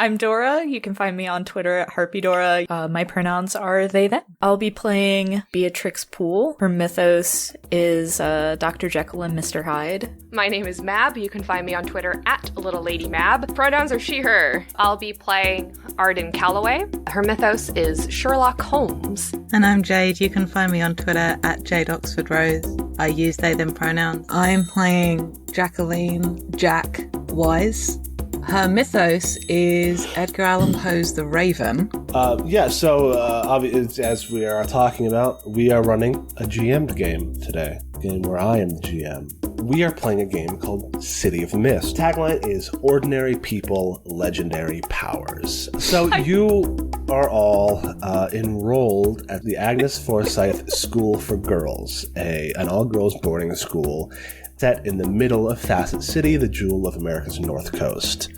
I'm Dora. You can find me on Twitter at HarpyDora. My pronouns are they, them. I'll be playing Beatrix Pool. Her mythos is Dr. Jekyll and Mr. Hyde. My name is Mab. You can find me on Twitter at Little Lady Mab. Pronouns are she, her. I'll be playing Arden Calloway. Her mythos is Sherlock Holmes. And I'm Jade. You can find me on Twitter at Jade Oxford Rose. I use they, them pronouns. I'm playing Jacqueline Jack Wyse. Her mythos is Edgar Allan Poe's The Raven. As we are talking about, we are running a GM'd game today. A game where I am the GM. We are playing a game called City of Mist. Tagline is Ordinary People, Legendary Powers. So you are all enrolled at the Agnes Forsyth School for Girls, an all-girls boarding school set in the middle of Facet City, the jewel of America's North Coast.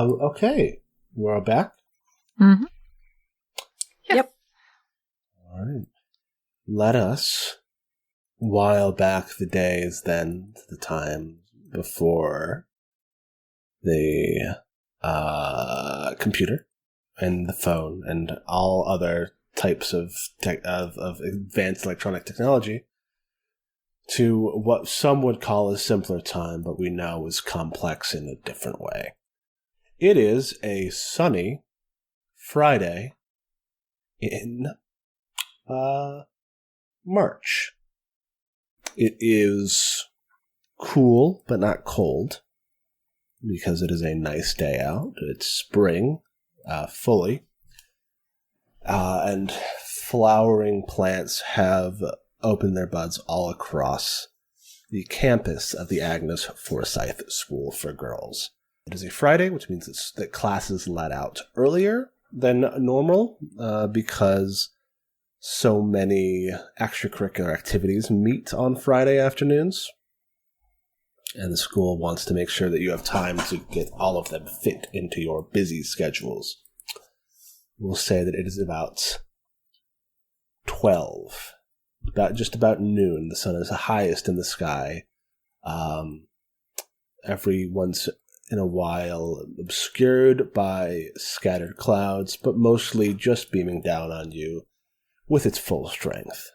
Okay, we're back. Mm-hmm. Yep. All right. Let us while back the days then to the time before the computer and the phone and all other types of advanced electronic technology to what some would call a simpler time, but we know is complex in a different way. It is a sunny Friday in March. It is cool, but not cold, because it is a nice day out. It's spring, fully, and flowering plants have opened their buds all across the campus of the Agnes Forsyth School for Girls. It is a Friday, which means that classes let out earlier than normal because so many extracurricular activities meet on Friday afternoons. And the school wants to make sure that you have time to get all of them fit into your busy schedules. We'll say that it is about 12, just about noon. The sun is the highest in the sky. Every once in a while obscured by scattered clouds, but mostly just beaming down on you with its full strength.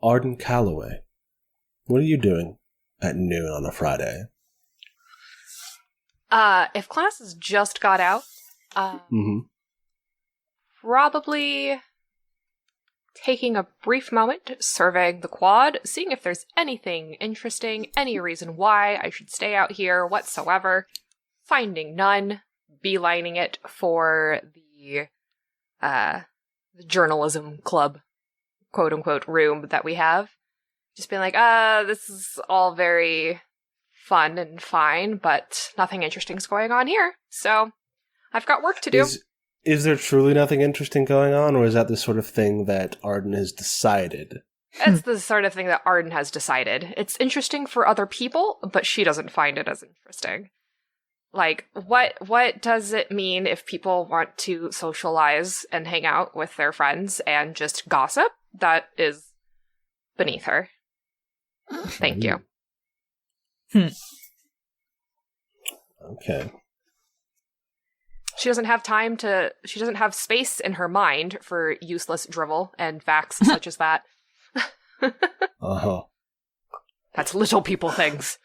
Arden Calloway, what are you doing at noon on a Friday? If classes just got out, probably taking a brief moment, surveying the quad, seeing if there's anything interesting, any reason why I should stay out here whatsoever. Finding none, beelining it for the journalism club, quote-unquote, room that we have. Just being like, this is all very fun and fine, but nothing interesting's going on here, so I've got work to do. Is there truly nothing interesting going on, or is that the sort of thing that Arden has decided? It's the sort of thing that Arden has decided. It's interesting for other people, but she doesn't find it as interesting. Like, what does it mean if people want to socialize and hang out with their friends and just gossip? That is beneath her. Thank you. Okay. She doesn't have space in her mind for useless drivel and facts such as that. Uh-huh. That's little people things.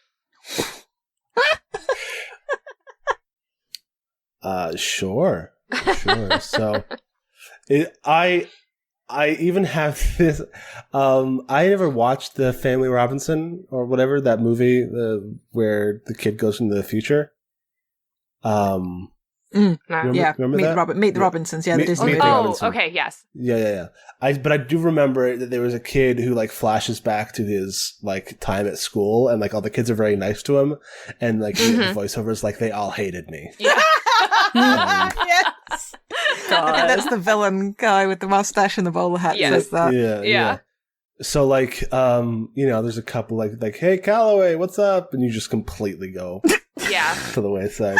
Sure. So, I even have this. I never watched the Family Robinson or whatever, that movie where the kid goes into the future. No. Remember that? Meet the Robinsons. Yeah, the Disney Meet the movie. Robinson. Okay, yes. Yeah. But I do remember that there was a kid who like flashes back to his like time at school, and like all the kids are very nice to him, and like the voiceovers like they all hated me. Yeah. Yes. God. That's the villain guy with the mustache and the bowler hat. Yes. Says that. Yeah. So like, there's a couple like, hey Calloway, what's up? And you just completely go Yeah. to the wayside.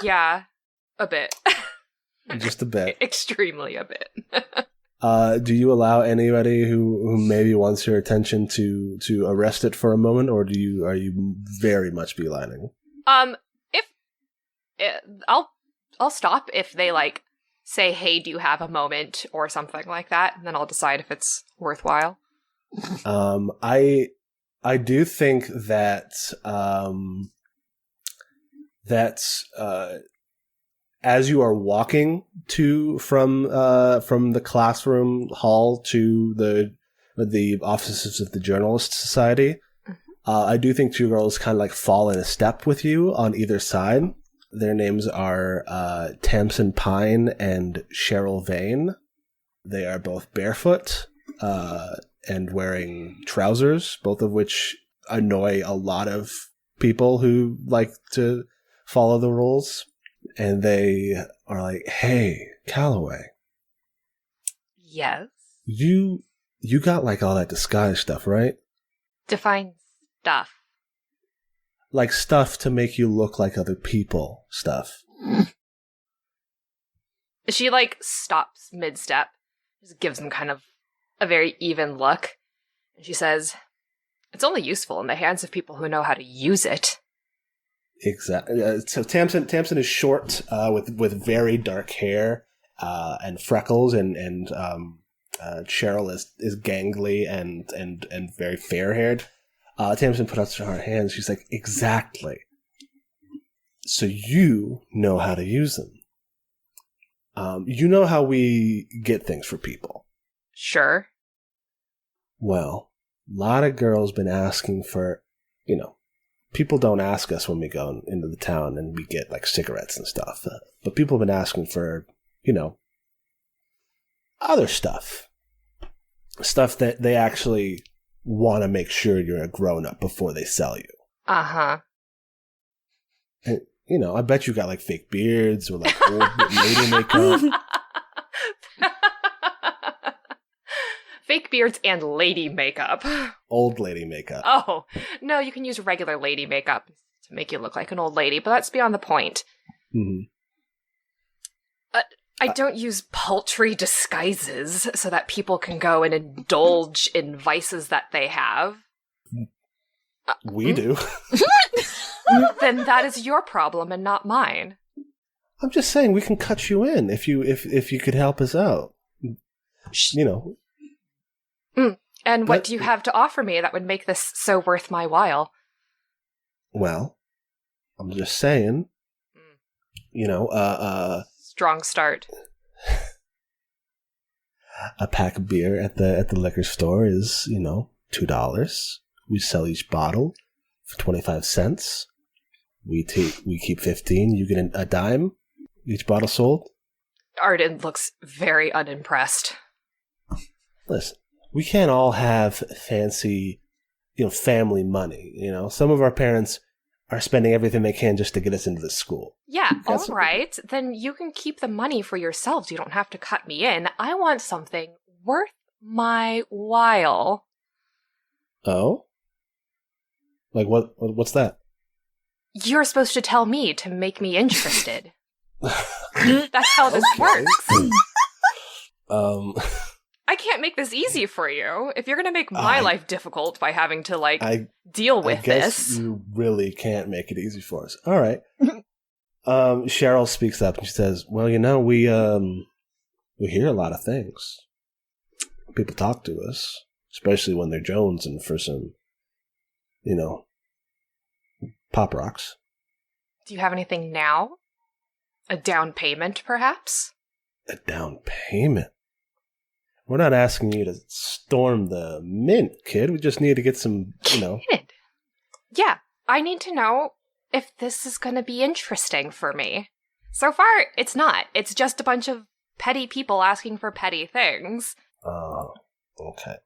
Yeah. A bit. Just a bit. Extremely a bit. Do you allow anybody who maybe wants your attention to arrest it for a moment, or are you very much beelining? I'll stop if they like say, "Hey, do you have a moment?" or something like that, and then I'll decide if it's worthwhile. I do think that as you are walking from the classroom hall to the offices of the Journalist Society, I do think two girls kind of like fall in a step with you on either side. Their names are Tamsin Pine and Cheryl Vane. They are both barefoot and wearing trousers, both of which annoy a lot of people who like to follow the rules. And they are like, "Hey, Calloway. Yes. You got like all that disguise stuff, right? Define stuff. Like stuff to make you look like other people stuff." She like stops mid-step, just gives him kind of a very even look, and she says, "It's only useful in the hands of people who know how to use it." Exactly. So Tamsin is short, with very dark hair and freckles, and Cheryl is gangly and very fair haired. Tamsin put out her hands. She's like, "Exactly. So you know how to use them. You know how we get things for people." Sure. Well, a lot of girls been asking for, people don't ask us when we go into the town and we get like cigarettes and stuff. But people have been asking for, other stuff. Stuff that they actually want to make sure you're a grown-up before they sell you. Uh-huh. And, I bet you got like fake beards or like old lady makeup. Fake beards and lady makeup. Old lady makeup. Oh, no, you can use regular lady makeup to make you look like an old lady, but that's beyond the point. Mm-hmm. I don't use paltry disguises so that people can go and indulge in vices that they have. We do. Then that is your problem and not mine. I'm just saying we can cut you in if you could help us out. And what do you have to offer me that would make this so worth my while? Well, I'm just saying, Strong start. A pack of beer at the liquor store is, $2. We sell each bottle for 25 cents. We keep 15. You get a dime each bottle sold. Arden looks very unimpressed. Listen, we can't all have fancy, family money. Some of our parents are spending everything they can just to get us into the school. Yeah, all right. Then you can keep the money for yourselves. You don't have to cut me in. I want something worth my while. Oh? Like what's that? You're supposed to tell me to make me interested. That's how this works. I can't make this easy for you. If you're going to make my life difficult by having to, deal with I guess this. You really can't make it easy for us. All right. Cheryl speaks up and she says, "Well, we hear a lot of things. People talk to us. especially when they're jonesing for some, pop rocks. Do you have anything now? A down payment, perhaps? A down payment? We're not asking you to storm the mint, kid. We just need to get some, Kid? Yeah, I need to know if this is going to be interesting for me. So far, it's not. It's just a bunch of petty people asking for petty things. Oh, okay.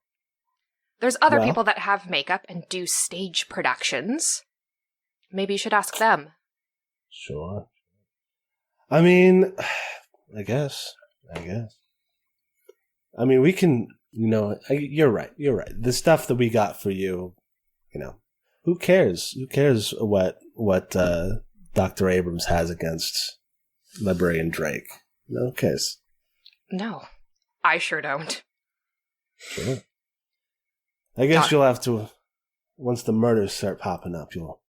There's other people that have makeup and do stage productions. Maybe you should ask them. Sure. I mean, I guess. I mean, we can, you're right. The stuff that we got for you, who cares? Who cares what Dr. Abrams has against Librarian Drake? No case. No, I sure don't. Sure. I guess you'll have to, once the murders start popping up, you'll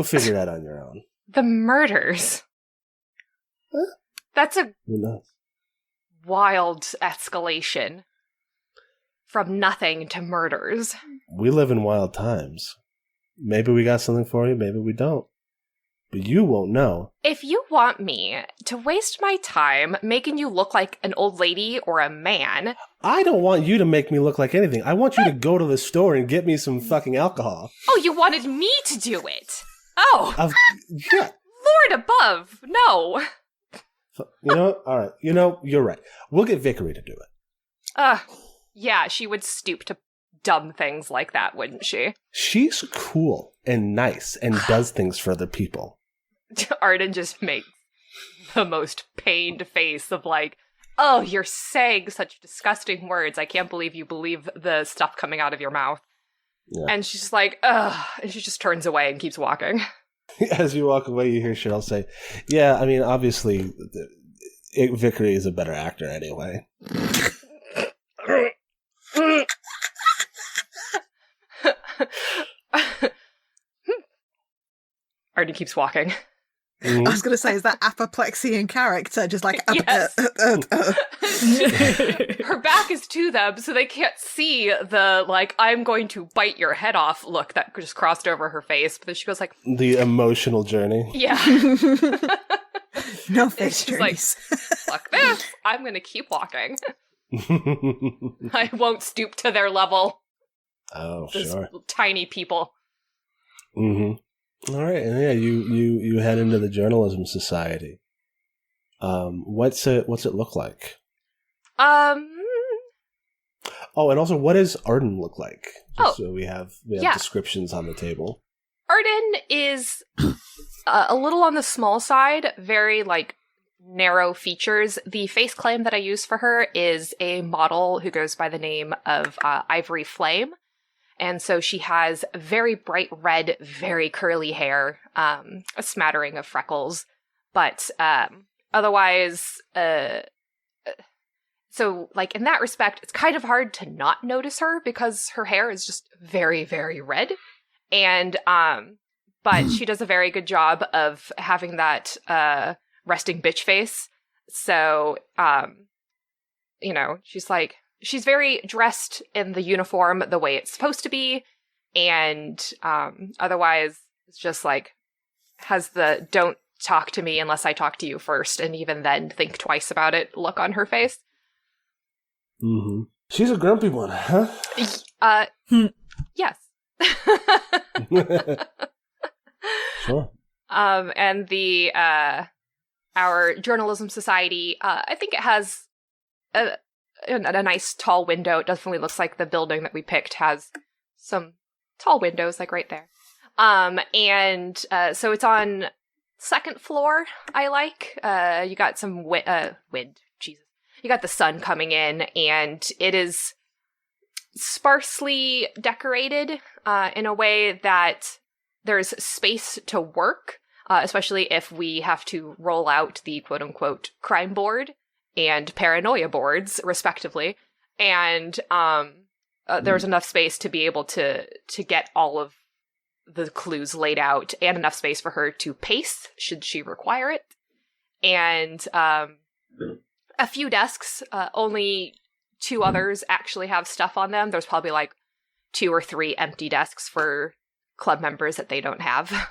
figure that on your own. The murders? Huh? That's a Who knows? wild escalation. From nothing to murders. We live in wild times. Maybe we got something for you, maybe we don't. But you won't know. If you want me to waste my time making you look like an old lady or a man... I don't want you to make me look like anything. I want you to go to the store and get me some fucking alcohol. Oh, you wanted me to do it? Oh! Yeah. Lord above, no! All right. You're right. We'll get Vickery to do it. Yeah, she would stoop to dumb things like that, wouldn't she? She's cool and nice and does things for other people. Arden just makes the most pained face of like, oh, you're saying such disgusting words. I can't believe you believe the stuff coming out of your mouth. Yeah. And she's just like, ugh. And she just turns away and keeps walking. As you walk away, you hear Cheryl say, yeah, I mean, obviously, Vickery is a better actor anyway. Arden keeps walking. I was going to say, is that apoplexy in character? Just like... Yes. Her back is to them, so they can't see the, like, I'm going to bite your head off look that just crossed over her face. But then she goes like... The emotional journey. Yeah. No face journeys. Like, fuck this. I'm going to keep walking. I won't stoop to their level. Oh, Those sure. tiny people. Mm-hmm. All right, and yeah, you head into the Journalism Society. What's it look like? Oh, and also, what does Arden look like? So we have descriptions on the table. Arden is a little on the small side, very like narrow features. The face claim that I use for her is a model who goes by the name of Ivory Flame. And so she has very bright red, very curly hair, a smattering of freckles, but otherwise, so like in that respect, it's kind of hard to not notice her because her hair is just very, very red. And but she does a very good job of having that resting bitch face. So she's very dressed in the uniform the way it's supposed to be, and otherwise it's just like has the don't talk to me unless I talk to you first, and even then think twice about it look on her face. Mm-hmm. She's a grumpy one, huh? Yes. Sure. And the our Journalism Society, I think it has a nice tall window. It definitely looks like the building that we picked has some tall windows, like right there. So it's on second floor. I like. You got some wind. Jesus, you got the sun coming in, and it is sparsely decorated in a way that there's space to work, especially if we have to roll out the quote-unquote crime board and paranoia boards, respectively. And there's enough space to be able to get all of the clues laid out, and enough space for her to pace, should she require it. And a few desks, only two others actually have stuff on them. There's probably like 2 or 3 empty desks for club members that they don't have.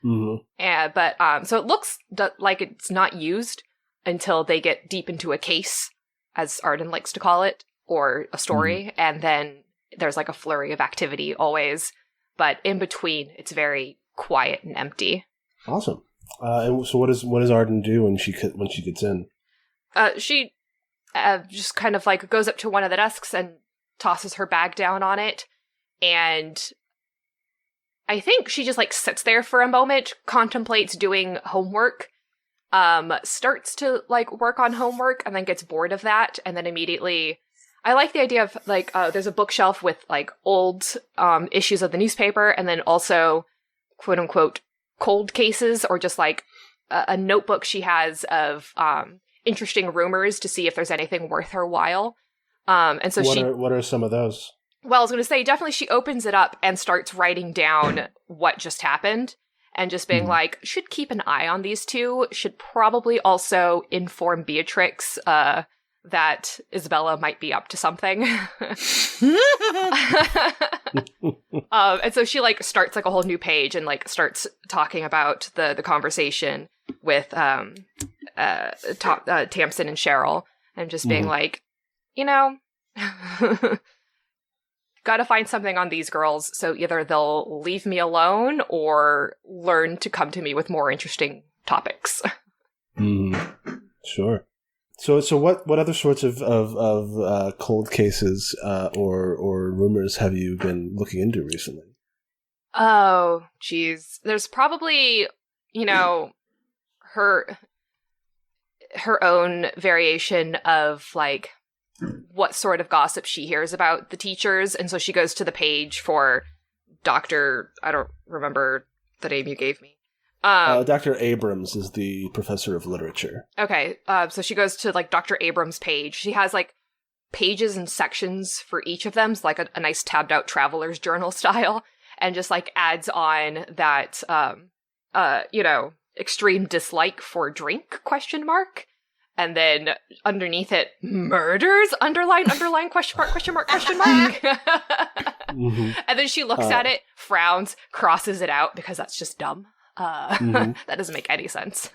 But so it looks like it's not used until they get deep into a case, as Arden likes to call it, or a story, and then there's like a flurry of activity always. But in between, it's very quiet and empty. Awesome. And so, what does Arden do when she gets in? She just kind of like goes up to one of the desks and tosses her bag down on it, and I think she just like sits there for a moment, contemplates doing homework, starts to like work on homework, and then gets bored of that, and then immediately. I like the idea of like there's a bookshelf with like old issues of the newspaper, and then also quote unquote cold cases, or just like a notebook she has of interesting rumors to see if there's anything worth her while. And so what are some of those? Well, I was going to say, definitely she opens it up and starts writing down what just happened, and just being like, should keep an eye on these two, should probably also inform Beatrix that Isabella might be up to something. And so she like starts like a whole new page and like starts talking about the conversation with Tamsin and Cheryl, and just being like, you know, gotta find something on these girls, so either they'll leave me alone or learn to come to me with more interesting topics. Sure. So what other sorts of cold cases or rumors have you been looking into recently? Oh, geez. There's probably, you know, her own variation of like what sort of gossip she hears about the teachers, and so she goes to the page for Dr. I don't remember the name you gave me. Dr. Abrams is the professor of literature. Okay, so she goes to like Dr. Abrams' page. She has like pages and sections for each of them, so like a nice tabbed out traveler's journal style, and just like adds on that, you know, extreme dislike for drink ? And then underneath it, murders, underline, question mark. And then she looks at it, frowns, crosses it out because that's just dumb. That doesn't make any sense.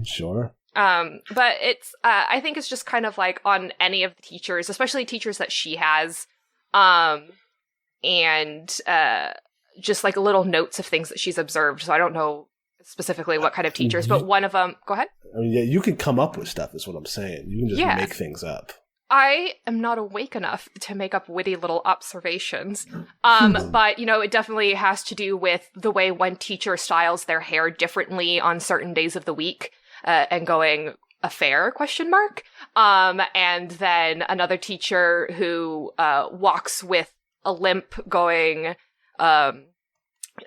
Sure. But it's, I think it's just kind of like on any of the teachers, especially teachers that she has, and just like little notes of things that she's observed. So I don't know specifically what kind of teachers, but one of them, go ahead. I mean, yeah, you can come up with stuff is what I'm saying. You can just make things up. I am not awake enough to make up witty little observations. But, you know, it definitely has to do with the way one teacher styles their hair differently on certain days of the week, and going, affair, ? And then another teacher who walks with a limp going,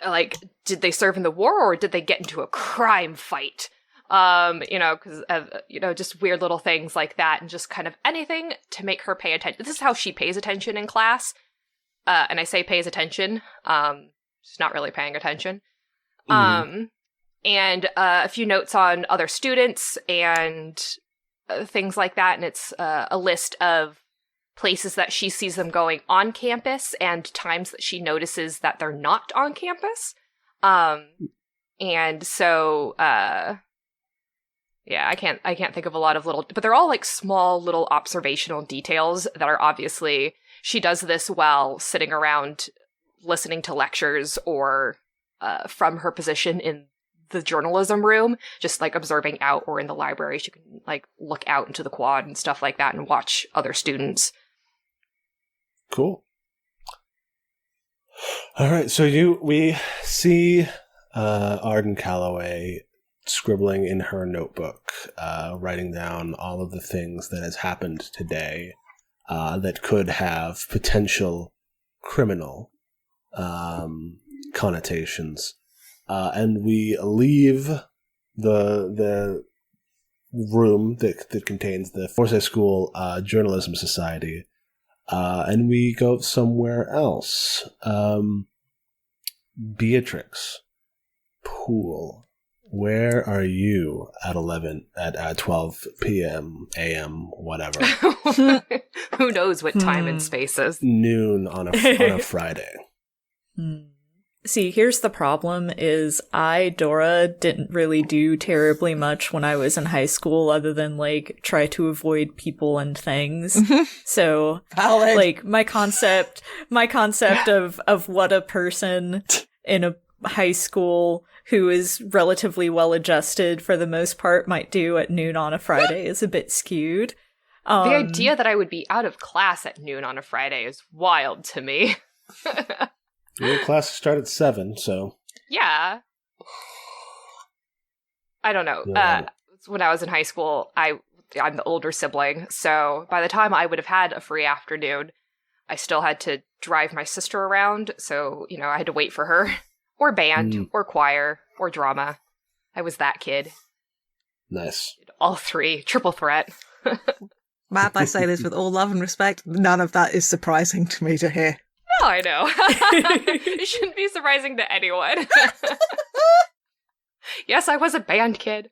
like, did they serve in the war or did they get into a crime fight? You know, because, you know, just weird little things like that, and just kind of anything to make her pay attention. This is how she pays attention in class. And I say pays attention. She's not really paying attention. And a few notes on other students and things like that. And it's a list of places that she sees them going on campus and times that she notices that they're not on campus. And so, yeah, I can't think of a lot of little, but they're all like small little observational details that are obviously, she does this while sitting around listening to lectures or from her position in the journalism room, just like observing out, or in the library. She can like look out into the quad and stuff like that and watch other students. Cool. All right, so we see Arden Calloway scribbling in her notebook, writing down all of the things that has happened today that could have potential criminal connotations. And we leave the room that contains the Forsyth School Journalism Society, and we go somewhere else. Beatrix Pool. Where are you at 12 p.m., a.m., whatever? Who knows what time and space is? Noon on a Friday. See, here's the problem is Dora, didn't really do terribly much when I was in high school other than, like, try to avoid people and things. So, Valid. like, my concept of what a person in a high school who is relatively well-adjusted for the most part might do at noon on a Friday is a bit skewed. The idea that I would be out of class at noon on a Friday is wild to me. Your classes start at 7, so... Yeah. I don't know. Yeah. When I was in high school, I'm the older sibling, so by the time I would have had a free afternoon, I still had to drive my sister around, so, you know, I had to wait for her. Or band, or choir, or drama. I was that kid. Nice. All three. Triple threat. Matt, I say this with all love and respect. None of that is surprising to me to hear. No, I know. It shouldn't be surprising to anyone. Yes, I was a band kid.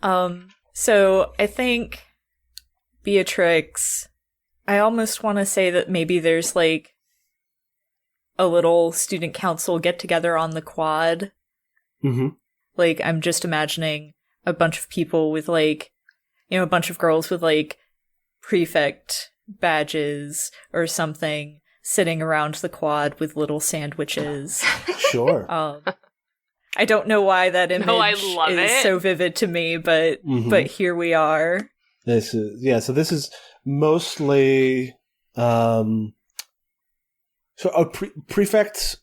So I think Beatrix, I almost want to say that maybe there's, like, a little student council get-together on the quad. Mm-hmm. Like, I'm just imagining a bunch of people with, like, you know, a bunch of girls with, like, prefect badges or something sitting around the quad with little sandwiches. Sure. I don't know why that image is so vivid to me, but here we are. This is mostly so are prefects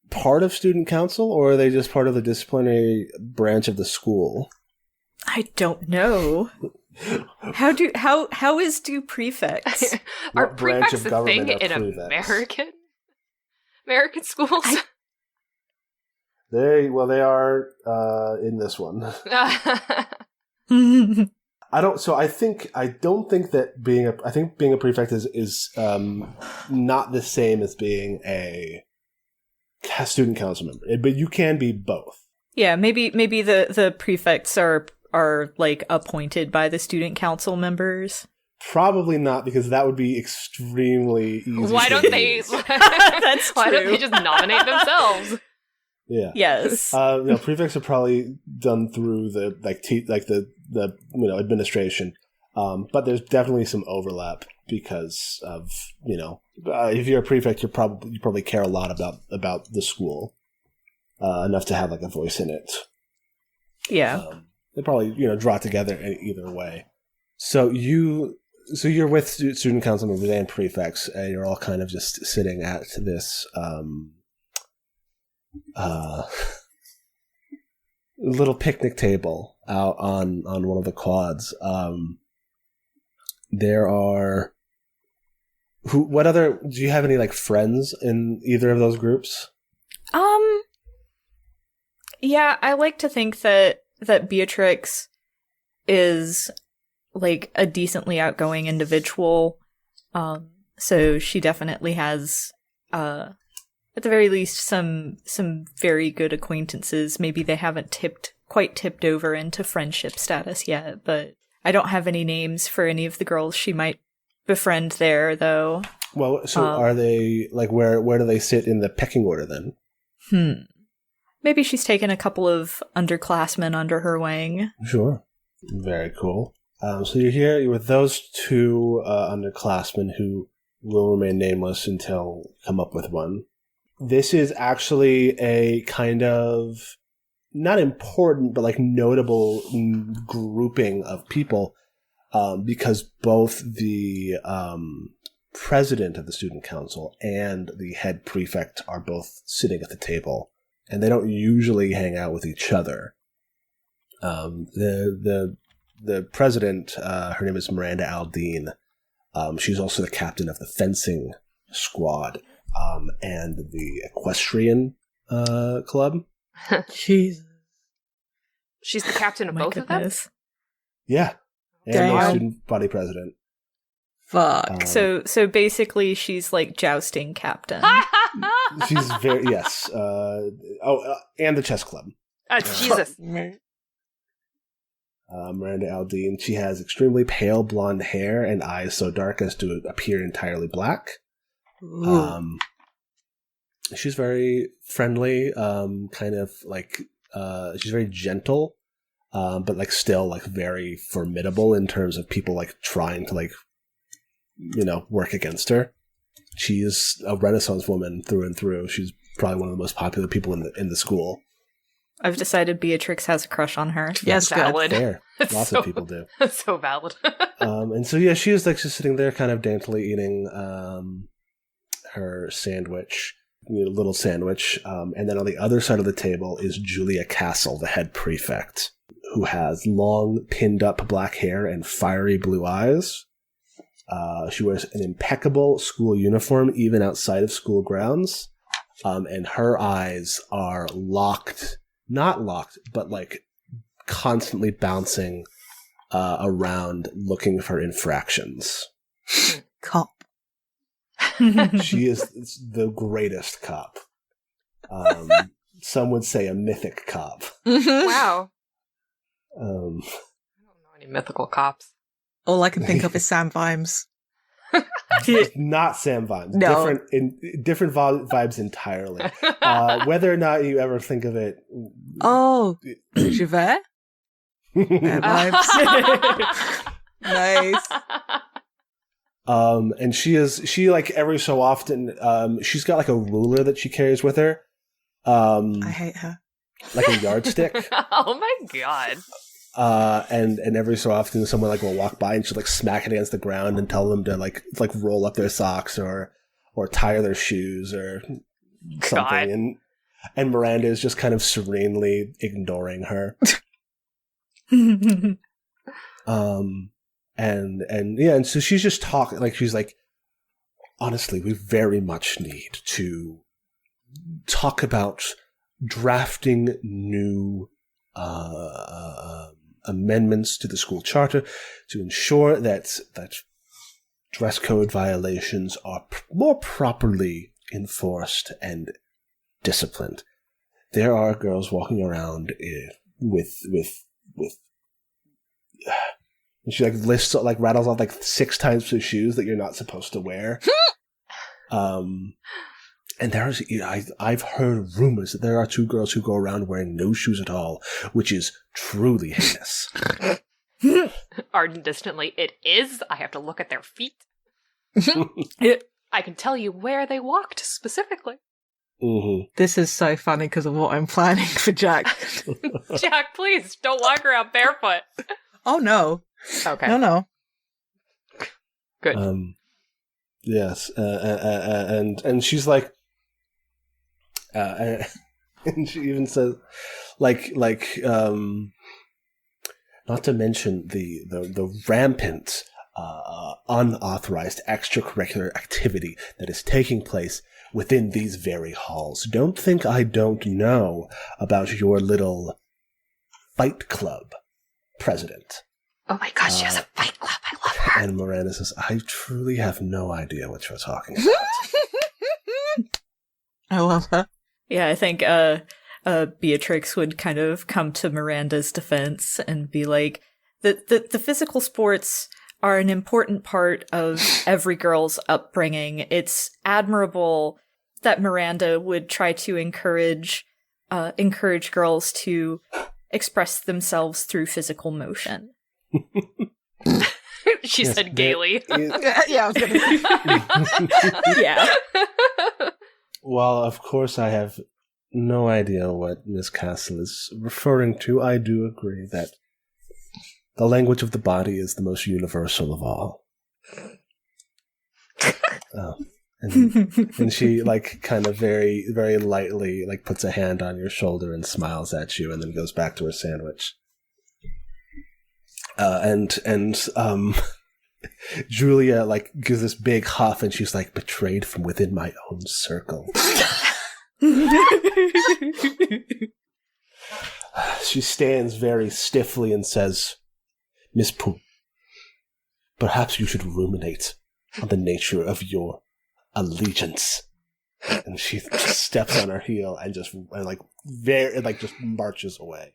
part of student council, or are they just part of the disciplinary branch of the school? I don't know. How is do prefects? Are prefects a thing in American schools? They are in this one. I don't think that being a prefect is not the same as being a student council member, but you can be both. Yeah, maybe the prefects are like appointed by the student council members. Probably not, because that would be extremely easy. Why don't they? That's true. Why don't they just nominate themselves? Yeah. Yes. Prefects are probably done through the administration, but there's definitely some overlap because of if you're a prefect, you probably care a lot about the school enough to have like a voice in it. Yeah. They probably draw together either way. So you're with student council members and prefects, and you're all kind of just sitting at this little picnic table out on one of the quads. There are do you have any like friends in either of those groups? Yeah, I like to think that Beatrix is like a decently outgoing individual. So she definitely has at the very least some very good acquaintances. Maybe they haven't quite tipped over into friendship status yet, but I don't have any names for any of the girls she might befriend there, though. Well, so are they like where do they sit in the pecking order then? Maybe she's taken a couple of underclassmen under her wing. Sure. Very cool. So you're here with those two underclassmen who will remain nameless until come up with one. This is actually a kind of not important, but like notable grouping of people because both the president of the student council and the head prefect are both sitting at the table, and they don't usually hang out with each other. The president, her name is Miranda Aldine. She's also the captain of the fencing squad and the equestrian club. Jesus. She's the captain of both of them? Yeah. And the student body president. Fuck. So basically she's like jousting captain. She's very, yes. And the chess club. Jesus. Miranda Aldine. She has extremely pale blonde hair and eyes so dark as to appear entirely black. She's very friendly, kind of like, she's very gentle, but like still like very formidable in terms of people like trying to like, work against her. She is a Renaissance woman through and through. She's probably one of the most popular people in the school. I've decided Beatrix has a crush on her. Yes, valid. Fair. Lots of people do. So valid. And so yeah, she is like just sitting there, kind of daintily eating her sandwich, little sandwich. And then on the other side of the table is Julia Castle, the head prefect, who has long, pinned up black hair and fiery blue eyes. She wears an impeccable school uniform, even outside of school grounds. And her eyes are not locked, but like constantly bouncing around looking for infractions. Cop. She is the greatest cop. Some would say a mythic cop. Wow. I don't know any mythical cops. All I can think of is Sam Vimes. Not Sam Vimes. No. Different vibes entirely. Whether or not you ever think of it. Oh, Javert? Vibes. Nice. And she like every so often, she's got like a ruler that she carries with her. I hate her. Like a yardstick. Oh my god. And every so often someone like will walk by and she'll like smack it against the ground and tell them to like roll up their socks or tie their shoes or something. God. And Miranda is just kind of serenely ignoring her. And so she's just talking, like she's like, honestly, we very much need to talk about drafting new amendments to the school charter to ensure that dress code violations are more properly enforced and disciplined. There are girls walking around with and she like lists, like rattles off like 6 types of shoes that you're not supposed to wear. And I've heard rumors that there are 2 girls who go around wearing no shoes at all, which is truly heinous. Arden distantly, it is. I have to look at their feet. I can tell you where they walked specifically. Mm-hmm. This is so funny because of what I'm planning for Jack. Jack, please don't walk around barefoot. Oh no. Okay. No. Good. Yes. And she's like, and she even says, like, not to mention the rampant, unauthorized extracurricular activity that is taking place within these very halls. Don't think I don't know about your little fight club president. Oh my gosh, she has a fight club. I love her. And Miranda says, I truly have no idea what you're talking about. I love her. Yeah, I think Beatrix would kind of come to Miranda's defense and be like, the physical sports are an important part of every girl's upbringing. It's admirable that Miranda would try to encourage girls to express themselves through physical motion. She said gaily. Yeah, I was gonna Yeah. Well, of course, I have no idea what Miss Castle is referring to. I do agree that the language of the body is the most universal of all. And she, like, kind of very, very lightly, like, puts a hand on your shoulder and smiles at you and then goes back to her sandwich. Julia, like, gives this big huff and she's like, betrayed from within my own circle. She stands very stiffly and says, Miss Poole, perhaps you should ruminate on the nature of your allegiance And she steps on her heel and just marches away.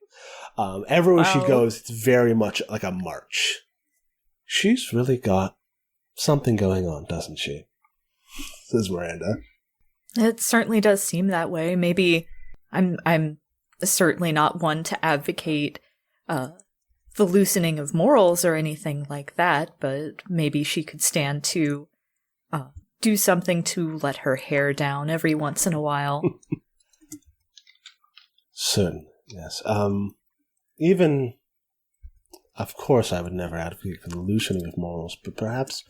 Everywhere she goes, it's very much like a march. She's really got something going on, doesn't she? Says Miranda. It certainly does seem that way. Maybe I'm certainly not one to advocate the loosening of morals or anything like that, but maybe she could stand to do something to let her hair down every once in a while. Soon, yes. Even, of course, I would never advocate for the loosening of morals, but perhaps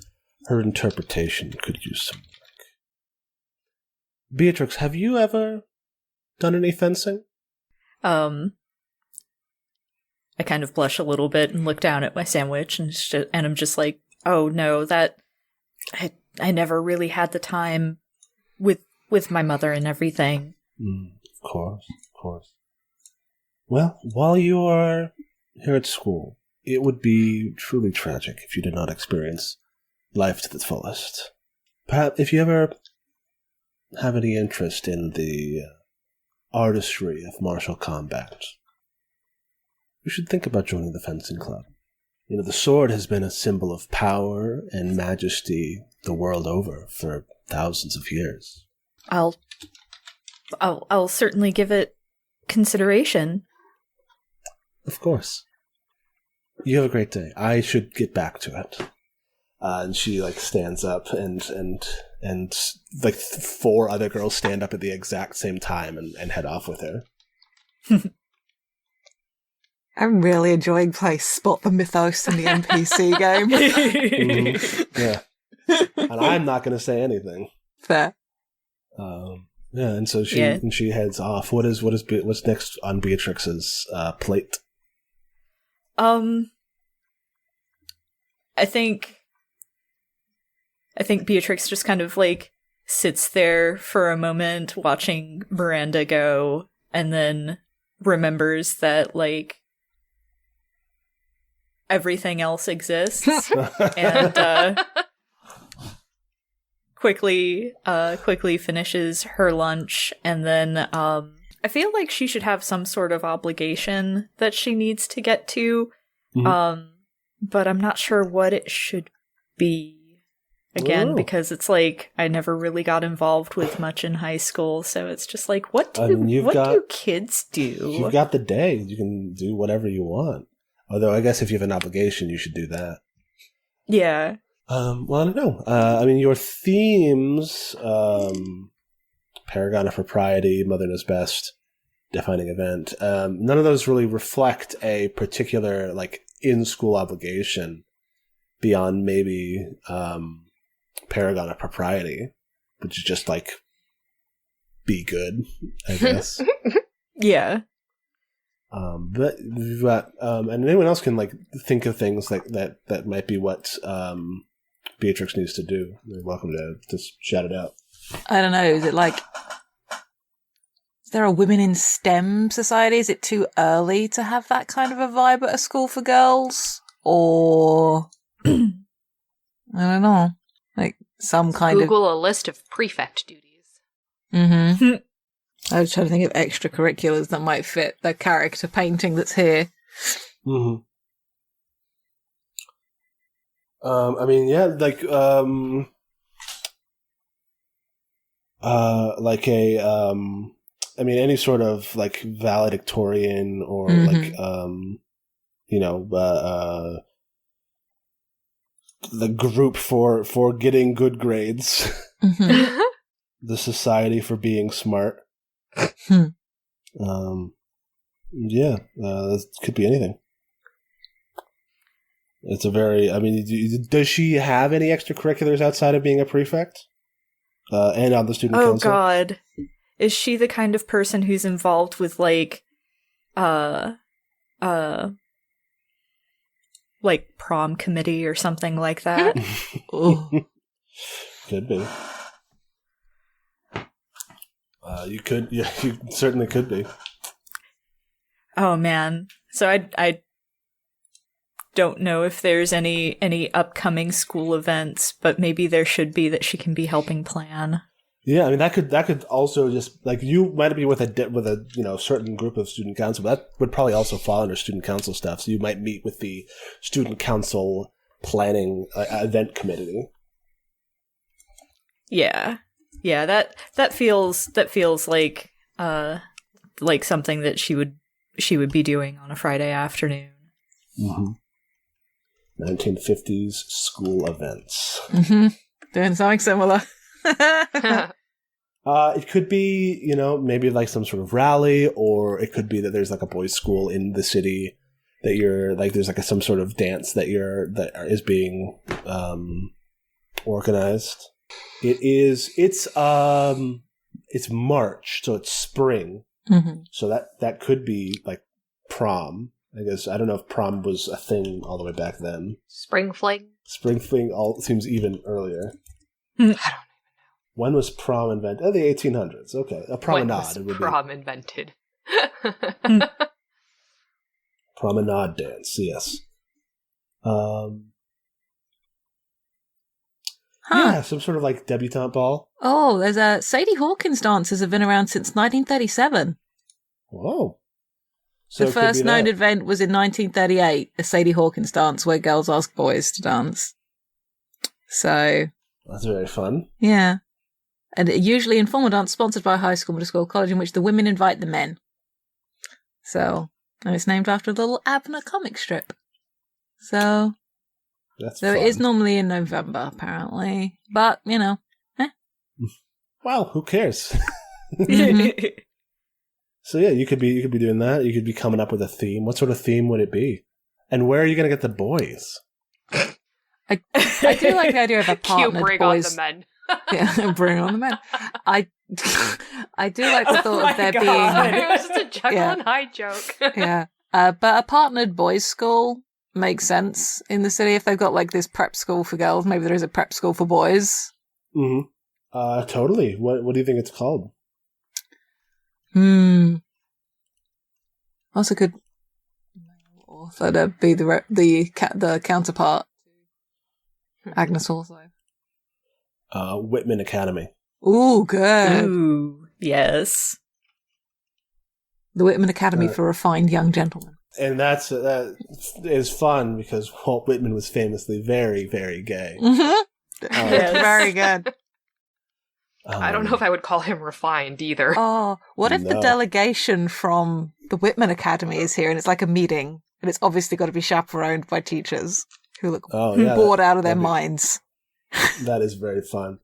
her interpretation could use some work. Beatrix, have you ever done any fencing? I kind of blush a little bit and look down at my sandwich, and I'm just like, oh no, I never really had the time with my mother and everything. Of course. Well, while you are here at school, it would be truly tragic if you did not experience life to the fullest. Perhaps if you ever have any interest in the artistry of martial combat, you should think about joining the fencing club. You know, the sword has been a symbol of power and majesty the world over for thousands of years. I'll certainly give it consideration. Of course. You have a great day. I should get back to it. And she stands up and four other girls stand up at the exact same time and head off with her. I'm really enjoying playing Spot the Mythos in the NPC game. Yeah. And I'm not going to say anything. Fair. And so she heads off. What's next on Beatrix's plate? I think Beatrix just kind of sits there for a moment watching Miranda go, and then remembers that everything else exists, and quickly finishes her lunch, and then I feel like she should have some sort of obligation that she needs to get to, but I'm not sure what it should be. Again, because it's I never really got involved with much in high school, so it's just what do kids do? You've got the day. You can do whatever you want. Although I guess if you have an obligation, you should do that. Yeah. Well, I don't know. Your themes, Paragon of Propriety, Mother Knows Best, Defining Event, none of those really reflect a particular, in-school obligation beyond maybe Paragon of Propriety, which is just, be good, I guess. Yeah. And anyone else can think of things that might be what Beatrix needs to do. You're welcome to shout it out. I don't know. Is it is there a women in STEM society? Is it too early to have that kind of a vibe at a school for girls? Or I don't know. Some kind Google a list of prefect duties. Mm-hmm. I was trying to think of extracurriculars that might fit the character painting that's here. Mm-hmm. Any sort of valedictorian or the group for getting good grades. Mm-hmm. The Society for Being Smart. This could be anything. It's a very, does she have any extracurriculars outside of being a prefect? And on the student council? Oh god. Is she the kind of person who's involved with prom committee or something like that? Could be. You certainly could be. Oh man. So I don't know if there's any upcoming school events, but maybe there should be that she can be helping plan. Yeah, I mean that could also just like you might be with a certain group of student council, but that would probably also fall under student council stuff. So you might meet with the student council planning event committee. Yeah, that feels like something that she would be doing on a Friday afternoon. Mm-hmm. 1950s school events. Mm-hmm. Doing something similar. It could be, maybe like some sort of rally, or it could be that there's like a boys' school in the city that you're like. There's like some sort of dance that is being organized. It's March, so it's spring. Mm-hmm. So that could be like prom. I guess I don't know if prom was a thing all the way back then. Spring fling. Spring fling all seems even earlier. I don't even know. When was prom invented? Oh, the 1800s. Okay, a promenade. When was prom invented? Promenade dance. Yes. Yeah, some sort of like debutante ball. Oh, there's a Sadie Hawkins dances have been around since 1937. Whoa. So the first known event was in 1938, a Sadie Hawkins dance where girls ask boys to dance. So... That's very fun. Yeah. And usually informal dance sponsored by a high school, middle school, college in which the women invite the men. So, and it's named after a little Abner comic strip. So... That's So fun. it is normally in November, apparently. But, Well, who cares? Mhm. So yeah, you could be doing that. You could be coming up with a theme. What sort of theme would it be? And where are you going to get the boys? I do like the idea of a partnered Bring boys. on the men. Yeah, bring on the men. I do like the thought of there God. being... It was just a Jekyll Yeah. and Hyde joke. Yeah. But a partnered boys' school makes sense in the city if they've got like this prep school for girls. Maybe there is a prep school for boys. Mm-hmm. Totally. What do you think it's called? Also could author to be the counterpart to Agnes Horsley. Whitman Academy. Ooh, good. Ooh, yes. The Whitman Academy for Refined Young Gentlemen. And that is fun because Walt Whitman was famously very, very gay. Mm-hmm. Yes. Very good. I don't know if I would call him refined either. Oh, what if the No. delegation from the Whitman Academy is here and it's like a meeting and it's obviously got to be chaperoned by teachers who look bored out of their minds? That is very fun.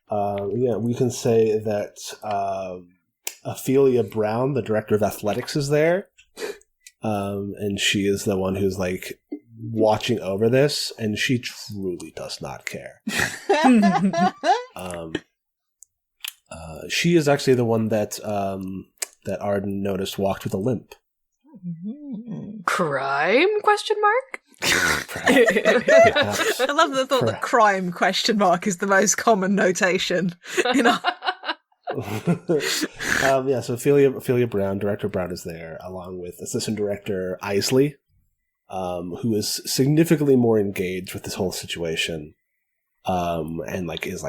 Yeah, we can say that Ophelia Brown, the director of athletics, is there. And she is the one who's like watching over this, and she truly does not care. She is actually the one that that Arden noticed walked with a limp. Crime? Question mark? Perhaps. I love the thought that crime question mark is the most common notation. Yeah, so Ophelia Brown, Director Brown is there, along with Assistant Director Isley, who is significantly more engaged with this whole situation, and is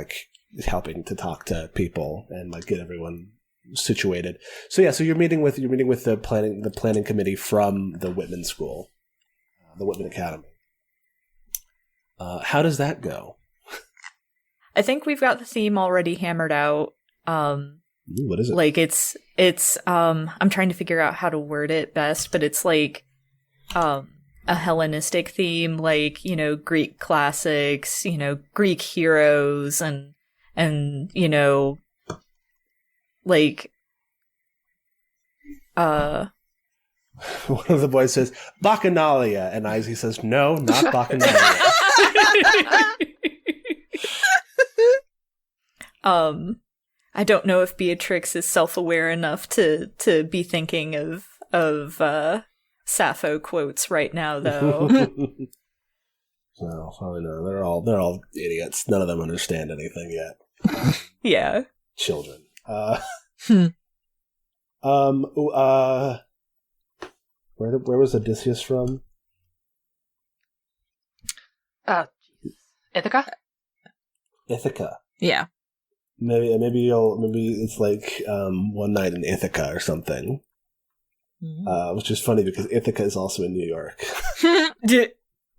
helping to talk to people and get everyone situated. So yeah, so you're meeting with the planning committee from the Whitman School, the Whitman Academy. How does that go? I think we've got the theme already hammered out. Ooh, what is it? It's I'm trying to figure out how to word it best, but it's a Hellenistic theme, Greek classics, Greek heroes and one of the boys says Bacchanalia, and Isley says, "No, not Bacchanalia." I don't know if Beatrix is self-aware enough to be thinking of Sappho quotes right now, though. No, probably not. They're all idiots. None of them understand anything yet. Yeah. Children. Where was Odysseus from? Ithaca? Ithaca. Yeah. maybe it's like one night in Ithaca or something. Which is funny because Ithaca is also in New York.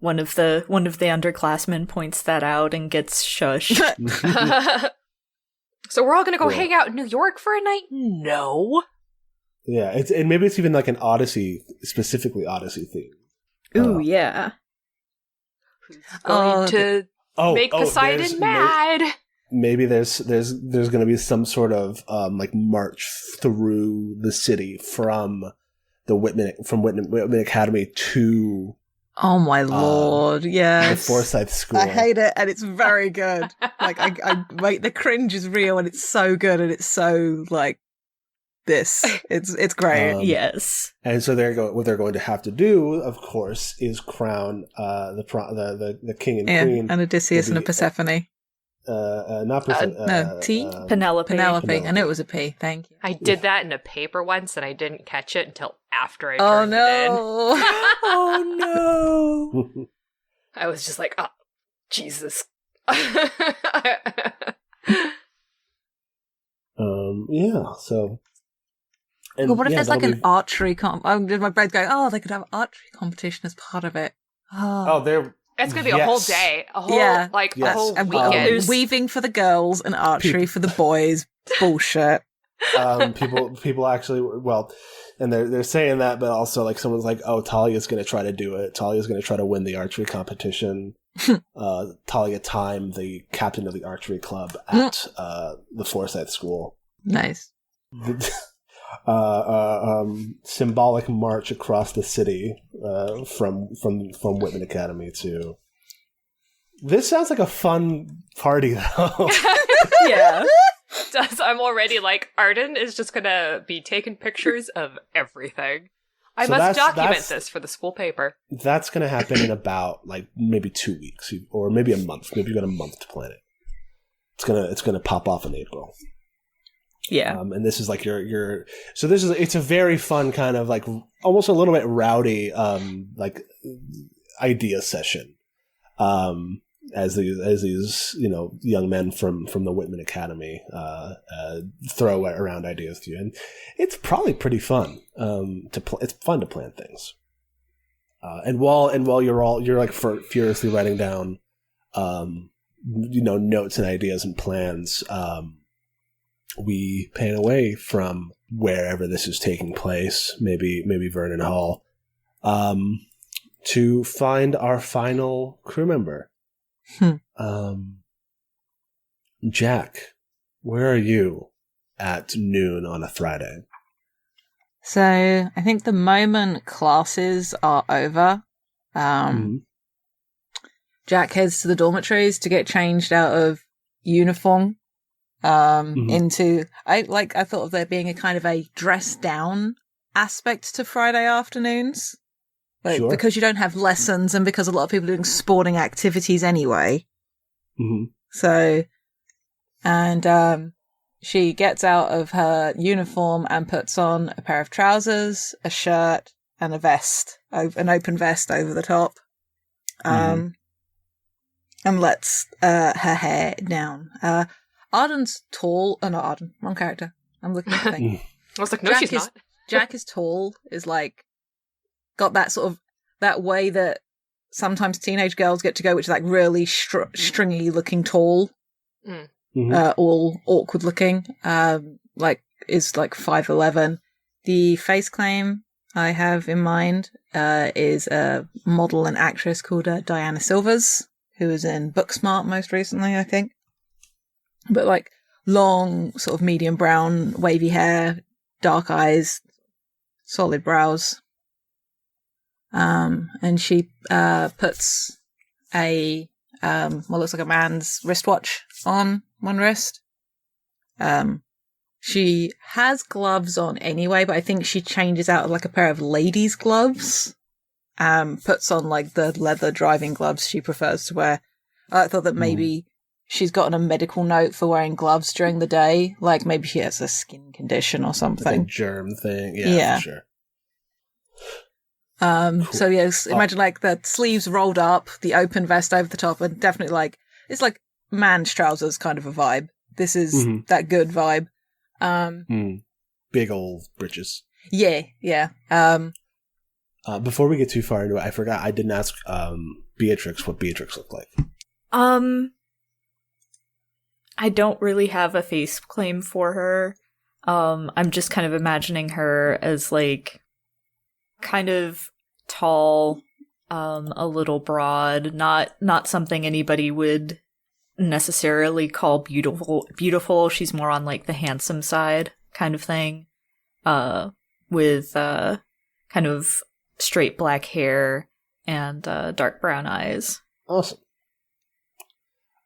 One of the underclassmen points that out and gets shushed. So we're all gonna go hang out in New York for a night? No. Yeah, and maybe it's even like an Odyssey, specifically Odyssey theme. Ooh, yeah. Who's going to make Poseidon mad? Maybe there's going to be some sort of like march through the city from the Whitman Academy to oh my lord, yes, the Forsyth School. I hate it, and it's very good. Like I wait, the cringe is real, and it's so good, and it's so like this. It's great. Yes, and so what they're going to have to do, of course, is crown the king and queen, and Odysseus and a Persephone. Not Persephone. Penelope. I knew it was a P. Thank you. I did that in a paper once, and I didn't catch it until after I oh turned it in. Oh no! I was just like, oh, Jesus. Yeah. So. And, but what if there's like an archery did my brain go, oh, they could have an archery competition as part of it. It's going to be a whole day. A whole, a whole weekend. Weaving for the girls and archery for the boys. Bullshit. People actually, and they're saying that, but also like someone's like, oh, Talia's going to try to do it. Talia's going to try to win the archery competition. Talia Time, the captain of the archery club at the Forsyth School. Nice. Symbolic march across the city from Whitman Academy to. This sounds like a fun party, though. Yeah. I'm already like, Arden is just gonna be taking pictures of everything. I must document this for the school paper. That's gonna happen in about like maybe 2 weeks or maybe a month. Maybe you got a month to plan it. It's gonna pop off in April. Yeah. And this is like it's a very fun kind of like almost a little bit rowdy like idea session. As these young men from the Whitman Academy throw around ideas to you, and it's probably pretty fun it's fun to plan things. And while you're like furiously writing down notes and ideas and plans, we pan away from wherever this is taking place, maybe Vernon Hall, to find our final crew member. Jack, where are you at noon on a Friday? So I think the moment classes are over, Jack heads to the dormitories to get changed out of uniform. Into I thought of there being a kind of a dress down aspect to Friday afternoons, Sure. because you don't have lessons and because a lot of people are doing sporting activities anyway. So, and she gets out of her uniform and puts on a pair of trousers, a shirt, and a vest, an open vest over the top, and lets her hair down. Arden's tall. Oh, not Arden. Wrong character. I'm looking at the thing. I was like, no, she's not. Jack is tall, is like, got that sort of, that way that sometimes teenage girls get to go, which is like really stringy looking tall, all awkward looking, is like 5'11". The face claim I have in mind is a model and actress called Diana Silvers, who was in Booksmart most recently, I think. But like long, sort of medium brown, wavy hair, dark eyes, solid brows. And she puts a what looks like a man's wristwatch on one wrist. She has gloves on anyway, but I think she changes out of like a pair of ladies' gloves. Puts on like the leather driving gloves she prefers to wear. I thought that maybe she's gotten a medical note for wearing gloves during the day. Like maybe she has a skin condition or something. Like a germ thing. Yeah, for sure. Cool. So yes, imagine like the sleeves rolled up, the open vest over the top, and definitely like, it's like man's trousers kind of a vibe. this is that good vibe. Big old britches. Yeah. Before we get too far into it, I forgot I didn't ask Beatrix what Beatrix looked like. I don't really have a face claim for her. I'm just kind of imagining her as like kind of tall, a little broad, not something anybody would necessarily call beautiful. She's more on like the handsome side kind of thing. With kind of straight black hair and dark brown eyes. Awesome.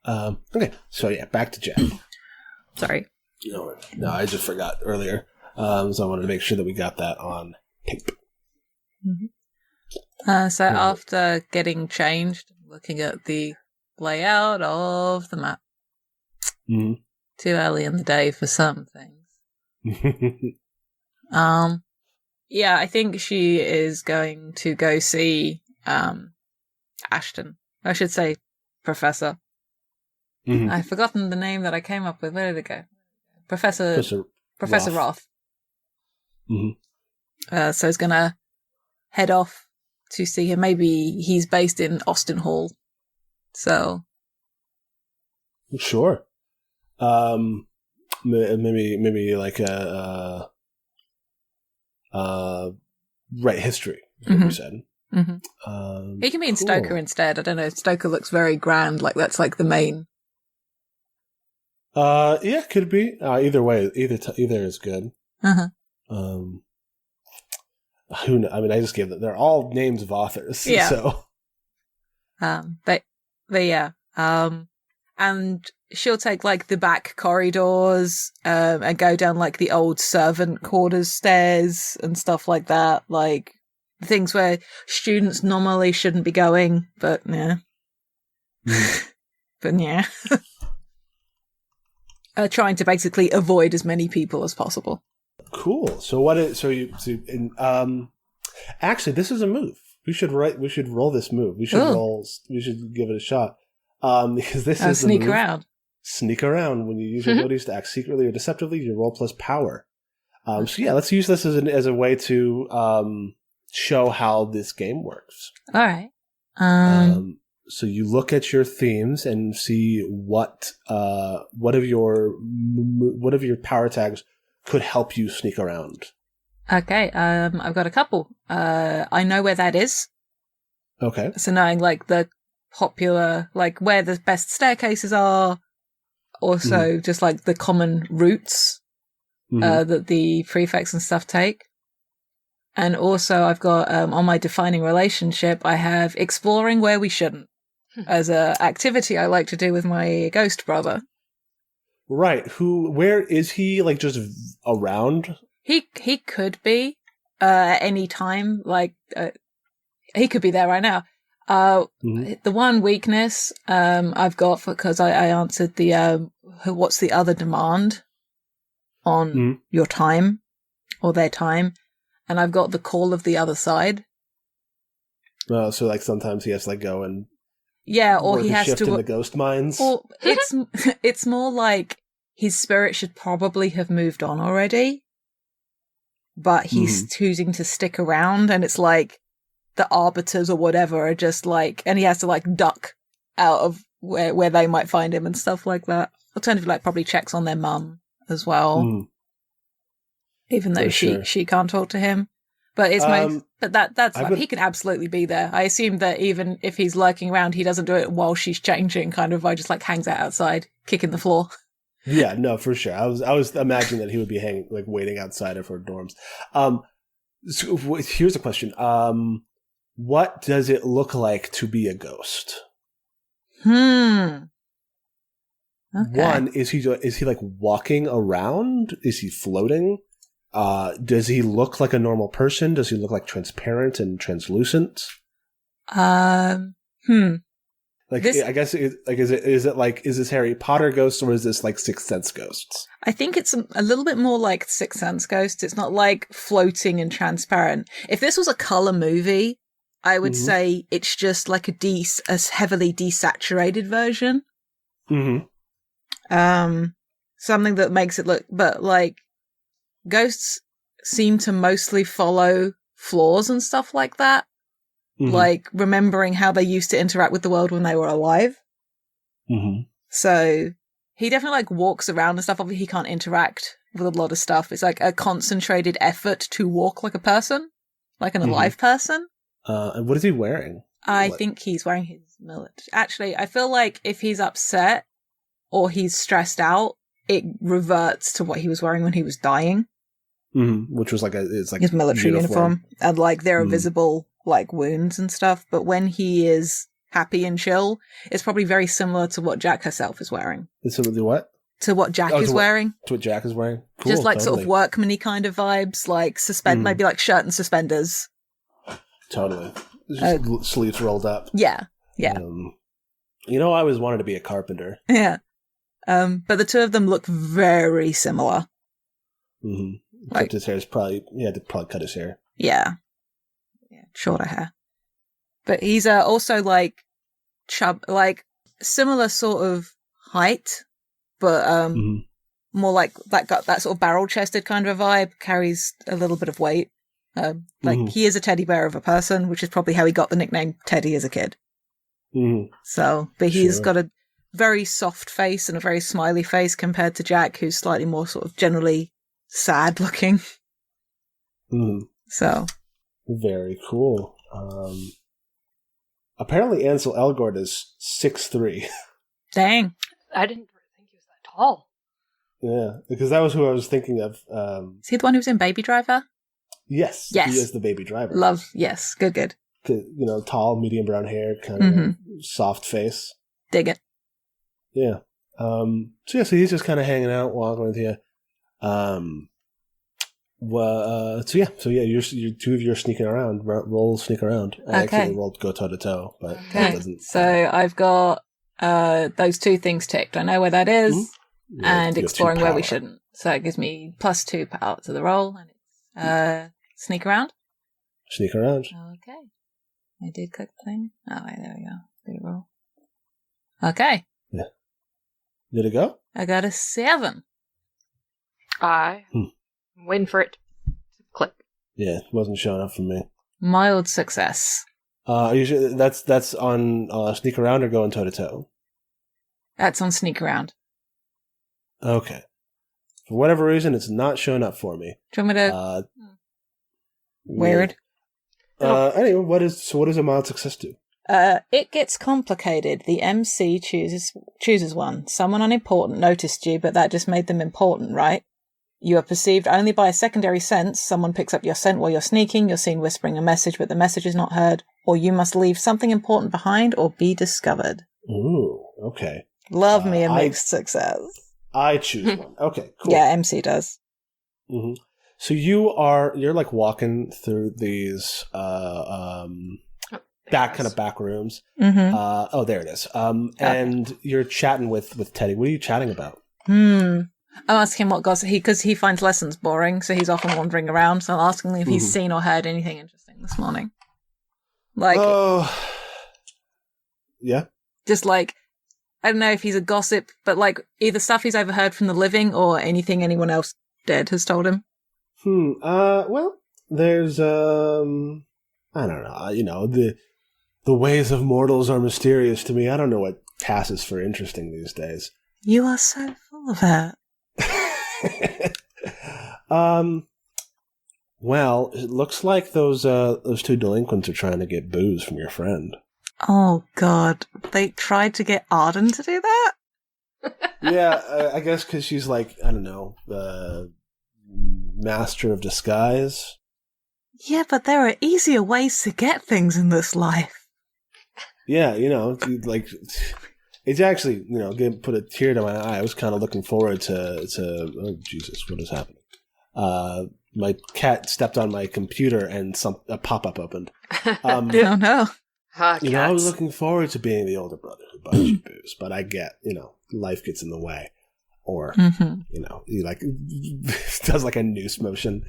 Okay, so yeah, back to Jack. Sorry. No, I just forgot earlier. So I wanted to make sure that we got that on tape. So after getting changed, looking at the layout of the map. Too early in the day for some things. Yeah, I think she is going to go see Ashton. I should say Professor. I've forgotten the name that I came up with. Where did it go? Professor Roth. So he's going to head off to see him. Maybe he's based in Austin Hall. So. Sure. Maybe like a right history, is what you said. He can be in Stoker instead. I don't know. Stoker looks very grand. Like that's like the main. Yeah, could be. Either way, either is good. Who knows? I mean, I just gave them. They're all names of authors. Yeah. So. But yeah. And she'll take like the back corridors, and go down like the old servant quarters stairs and stuff like that. Like things where students normally shouldn't be going, but yeah. But yeah. Trying to basically avoid as many people as possible. Cool. Actually, this is a move. We should roll this move. We should give it a shot. Because this is sneak around. Sneak around. When you use your abilities to act secretly or deceptively, you roll plus power. So yeah, let's use this as a way to show how this game works. All right. So you look at your themes and see what of your power tags could help you sneak around. Okay. I've got a couple. I know where that is. Okay. So knowing like the popular, like where the best staircases are, also just like the common routes that the prefects and stuff take. And also I've got on my defining relationship, I have exploring where we shouldn't as a activity I like to do with my ghost brother. Right. Where is he? Like just around? He could be at any time. Like he could be there right now. The one weakness I've got, because I answered the what's the other demand on your time or their time, and I've got the call of the other side. So like sometimes he has to like go and or he has shift to in the ghost mines. Or it's more like his spirit should probably have moved on already, but he's choosing to stick around, and it's like the arbiters or whatever are just like, and he has to like duck out of where they might find him and stuff like that. Alternatively, like probably checks on their mum as well, even though she can't talk to him. But it's that's like, he can absolutely be there. I assume that even if he's lurking around, he doesn't do it while she's changing. Kind of, I just like hangs out outside, kicking the floor. Yeah, no, for sure. I was imagining that he would be waiting outside of her dorms. So here's a question. What does it look like to be a ghost? Okay. One, is he like walking around? Is he floating? Does he look like a normal person? Does he look like transparent and translucent? Like, I guess, is this Harry Potter ghosts, or is this like Sixth Sense ghosts? I think it's a little bit more like Sixth Sense ghosts. It's not like floating and transparent. If this was a color movie, I would say it's just like a heavily desaturated version. something that makes it look, but like ghosts seem to mostly follow flaws and stuff like that. Mhm. Like remembering how they used to interact with the world when they were alive. Mhm. So he definitely like walks around and stuff. Obviously he can't interact with a lot of stuff. It's like a concentrated effort to walk like a person, like an alive person. And what is he wearing? I What? think he's wearing his millet. Actually, I feel like if he's upset or he's stressed out, it reverts to what he was wearing when he was dying. Which was like it's like His military uniform. And like there are visible like wounds and stuff. But when he is happy and chill, it's probably very similar to what Jack herself is wearing. So the what? To what Jack is wearing. To what Jack is wearing? Cool, Just like totally. sort of workman-y kind of vibes, like maybe like shirt and suspenders. Totally. Just sleeves rolled up. Yeah. I always wanted to be a carpenter. Yeah. But the two of them look very similar. Except his hair is probably, he had to probably cut his hair. Yeah, shorter hair. But he's also like similar sort of height, but more like got that sort of barrel-chested kind of a vibe, carries a little bit of weight. He is a teddy bear of a person, which is probably how he got the nickname Teddy as a kid. So, but he's got a very soft face and a very smiley face compared to Jack, who's slightly more sort of generally sad looking. So very cool. Apparently Ansel Elgort is 6'3". Dang. I didn't think he was that tall. Yeah, because that was who I was thinking of. Is he the one who was in Baby Driver? Yes. He is the Baby Driver. Yes, good. Tall, medium brown hair, kind of soft face. Dig it. Yeah. So he's just kind of hanging out, walking with you. You're two of you are sneaking around. Roll sneak around. I actually rolled go toe to toe, but that doesn't. So I've got those two things ticked. I know where that is, and exploring where we shouldn't. So it gives me +2 power to the roll, and it's sneak around. Sneak around. Okay. I did click the thing. Oh, wait, there we go. Good roll. Okay. Yeah. Did it go? I got a 7. I'm waiting for it to click. Yeah, it wasn't showing up for me. Mild success. Are you sure that's on sneak around or going toe to toe? That's on sneak around. Okay. For whatever reason, it's not showing up for me. Do you want me to? Weird. Anyway, what does a mild success do? It gets complicated. The MC chooses one. Someone unimportant noticed you, but that just made them important, right? You are perceived only by a secondary sense. Someone picks up your scent while you're sneaking. You're seen whispering a message, but the message is not heard. Or you must leave something important behind or be discovered. Ooh, okay. Love me a mixed success. I choose one. Okay, cool. Yeah, MC does. Mm-hmm. So you're like walking through these back rooms. Mm-hmm. There it is. And you're chatting with Teddy. What are you chatting about? I'm asking him what gossip because he finds lessons boring, so he's often wandering around. So I'm asking him if he's seen or heard anything interesting this morning. Yeah. Just like, I don't know if he's a gossip, but like either stuff he's overheard from the living or anything anyone else dead has told him. Well, there's, I don't know, the ways of mortals are mysterious to me. I don't know what passes for interesting these days. You are so full of it. Well, it looks like those two delinquents are trying to get booze from your friend. Oh, God. They tried to get Arden to do that? Yeah, I guess because she's like, I don't know, master of disguise. Yeah, but there are easier ways to get things in this life. Yeah, like, it's actually, put a tear to my eye. I was kind of looking forward to oh, Jesus, what is happening? My cat stepped on my computer and a pop-up opened. Oh, no. I was looking forward to being the older brother who buys you booze, but I get, life gets in the way. Or, he like does like a noose motion.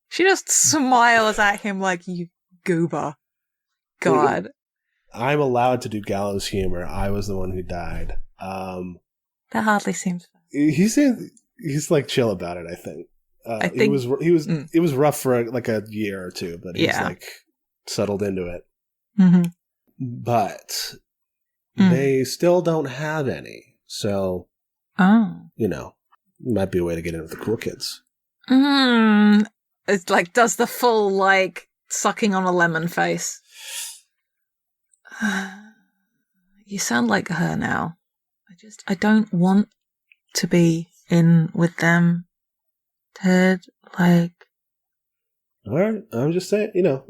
She just smiles at him like, you goober. God. I'm allowed to do gallows humor. I was the one who died. That hardly seems fair. he's like chill about it. I think. I think It was rough for like a year or two, but he's like settled into it. Mm-hmm. But they still don't have any, so might be a way to get in with the cool kids. It's like does the full like sucking on a lemon face. You sound like her now. I don't want to be in with them, Ted. Like, all right, I'm just saying, you're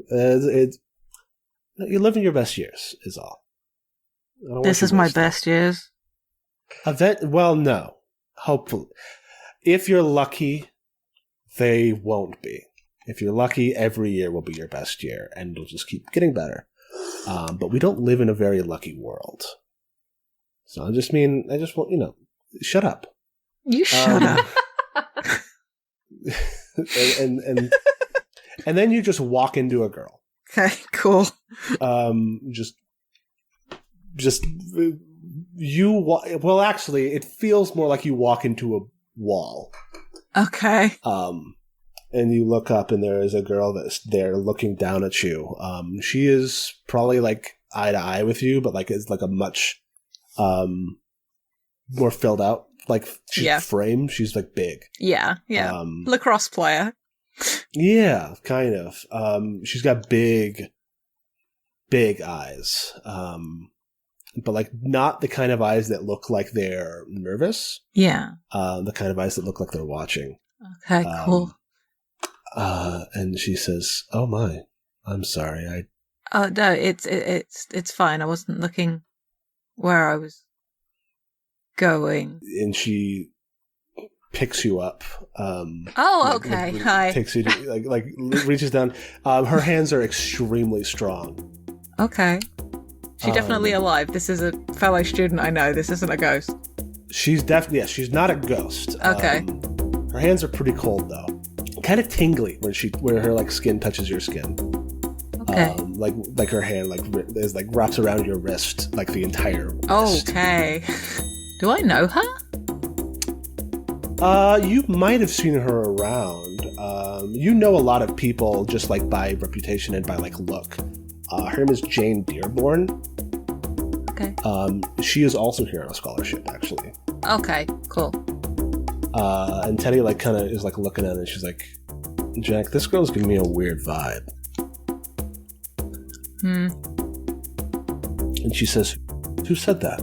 living your best years is all. This is my best years. Well, no. Hopefully, if you're lucky, they won't be. If you're lucky, every year will be your best year, and it'll just keep getting better. But we don't live in a very lucky world. So I just want, shut up. You shut up. and then you just walk into a girl. Okay, cool. Well, actually, it feels more like you walk into a wall. Okay. And you look up, and there is a girl that's there looking down at you. She is probably like eye to eye with you, but like it's like a much more filled out. Like she's framed. She's like big. Yeah. Lacrosse player. Yeah, kind of. She's got big eyes. But like not the kind of eyes that look like they're nervous. Yeah. The kind of eyes that look like they're watching. Okay, cool. And she says, "Oh my, I'm sorry. Oh no, it's fine. I wasn't looking where I was going." And she picks you up. Okay. Hi. Takes you to, like reaches down. Her hands are extremely strong. Okay. She's definitely alive. This is a fellow student I know. This isn't a ghost. She's definitely she's not a ghost. Okay. Her hands are pretty cold though. Kind of tingly where her like skin touches your skin. Okay. Like her hand is like wraps around your wrist like the entire wrist. Okay. Do I know her? You might have seen her around. You know a lot of people just like by reputation and by like look. Her name is Jane Dearborn. Okay. She is also here on a scholarship, actually. Okay, cool. And Teddy like kind of is like looking at it and she's like, "Jack, this girl's giving me a weird vibe." And she says, "Who said that?"